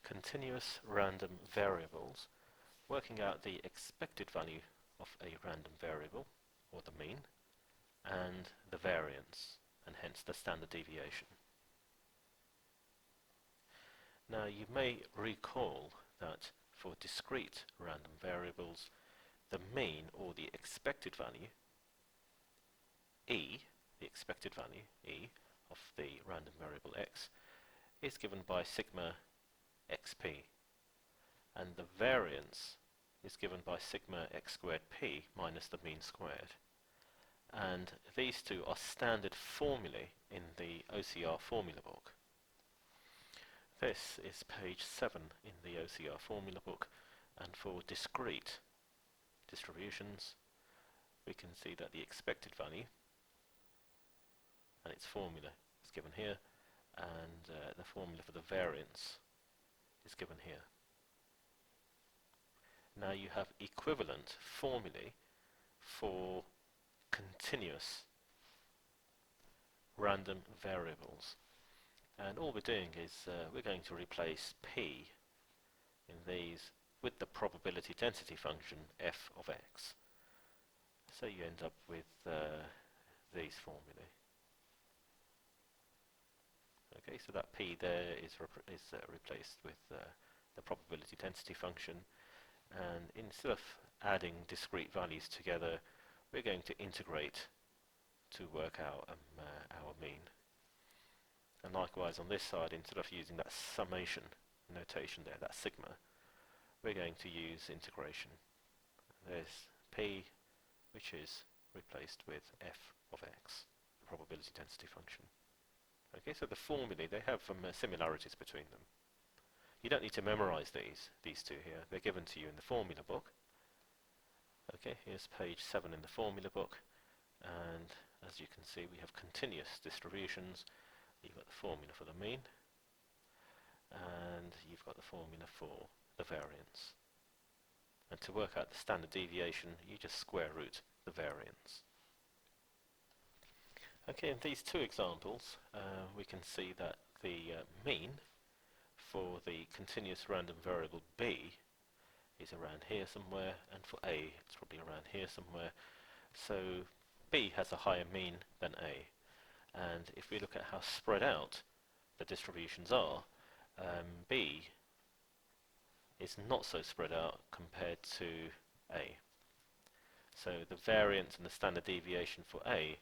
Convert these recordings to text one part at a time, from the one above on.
continuous random variables, working out the expected value of a random variable, or the mean, and the variance, and hence the standard deviation. Now you may recall that for discrete random variables, the mean, or the expected value, E, the expected value, E, of the random variable x, is given by sigma xp, and the variance is given by sigma x squared p minus the mean squared. And these two are standard formulae in the OCR formula book. This is page 7 in the OCR formula book, and for discrete distributions we can see that the expected value and its formula is given here, and the formula for the variance is given here. Now you have equivalent formulae for continuous random variables, and all we're doing is we're going to replace p in these with the probability density function f of x. So you end up with these formulae. Okay, so that p there is replaced with the probability density function, and instead of adding discrete values together, we're going to integrate to work out our mean. And likewise on this side, instead of using that summation notation there, that sigma, we're going to use integration. There's p, which is replaced with f of x, the probability density function. Okay, so the formulae, they have similarities between them. You don't need to memorize these two here. They're given to you in the formula book. Okay, here's page 7 in the formula book, and as you can see, we have continuous distributions. You've got the formula for the mean, and you've got the formula for the variance. And to work out the standard deviation, you just square root the variance. Okay, in these two examples, we can see that the mean for the continuous random variable b is around here somewhere, and for a, it's probably around here somewhere. So b has a higher mean than a, and if we look at how spread out the distributions are, b is not so spread out compared to a. So the variance and the standard deviation for a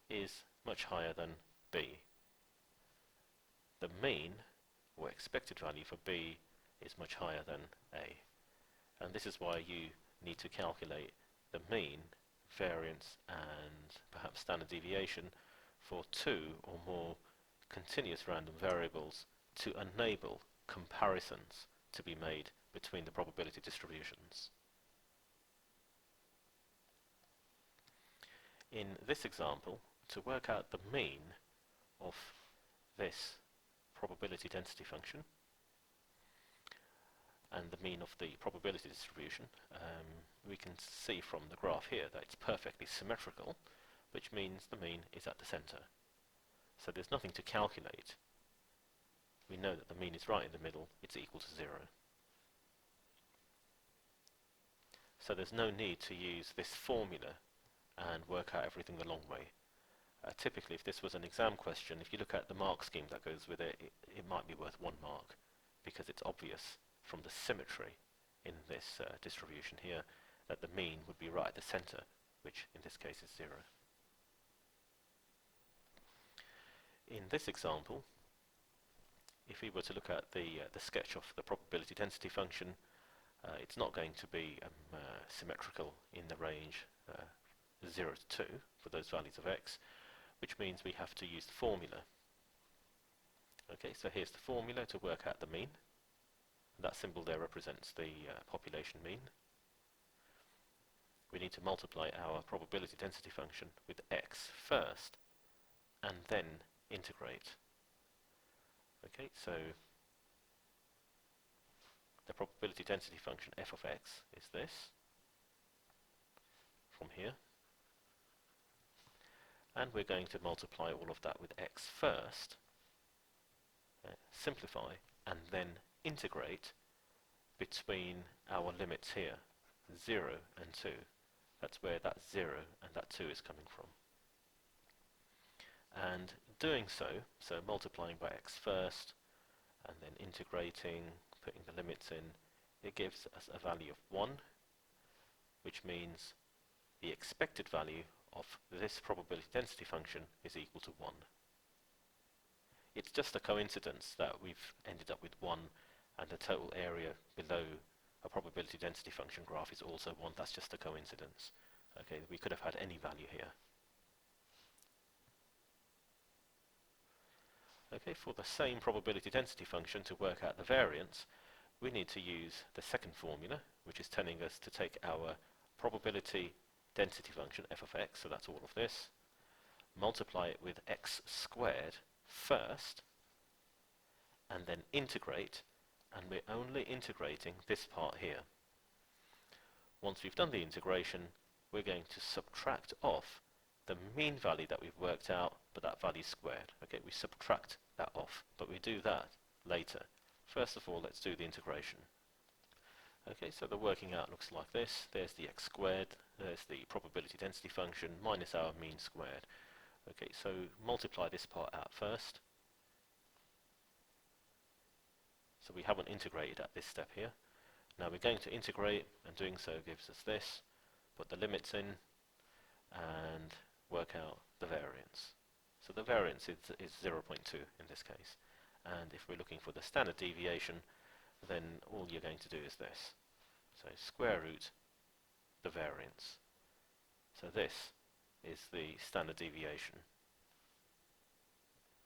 is much higher than b. The mean, or expected value for b, is much higher than a. And this is why you need to calculate the mean, variance, and perhaps standard deviation for two or more continuous random variables to enable comparisons to be made between the probability distributions. In this example, to work out the mean of this probability density function and the mean of the probability distribution, we can see from the graph here that it's perfectly symmetrical, which means the mean is at the center. So there's nothing to calculate. We know that the mean is right in the middle, it's equal to 0. So there's no need to use this formula and work out everything the long way. Typically, if this was an exam question, if you look at the mark scheme that goes with it, it might be worth 1 mark, because it's obvious from the symmetry in this distribution here that the mean would be right at the center, which in this case is 0. In this example, if we were to look at the sketch of the probability density function, it's not going to be symmetrical in the range 0 to 2 for those values of x, which means we have to use the formula. Okay, so here's the formula to work out the mean. That symbol there represents the population mean. We need to multiply our probability density function with x first, and then integrate. Okay, so the probability density function f of x is this, from here. And we're going to multiply all of that with x first. simplify, and then integrate between our limits here, 0 and 2. That's where that 0 and that 2 is coming from. And doing so multiplying by x first, and then integrating, putting the limits in, it gives us a value of 1, which means the expected value of this probability density function is equal to 1. It's just a coincidence that we've ended up with 1 and the total area below a probability density function graph is also 1. That's just a coincidence. Okay, we could have had any value here. Okay, for the same probability density function to work out the variance, we need to use the second formula, which is telling us to take our probability density function f of x, so that's all of this, multiply it with x squared first, and then integrate, and we're only integrating this part here. Once we've done the integration, we're going to subtract off the mean value that we've worked out, but that value squared. Okay, we subtract that off, but we do that later. First of all, let's do the integration. Okay, so the working out looks like this. There's the x squared, there's the probability density function, minus our mean squared. Okay, so multiply this part out first. So we haven't integrated at this step here. Now we're going to integrate, and doing so gives us this. Put the limits in, and work out the variance. So the variance is 0.2 in this case. And if we're looking for the standard deviation, then all you're going to do is this. So square root the variance. So this is the standard deviation.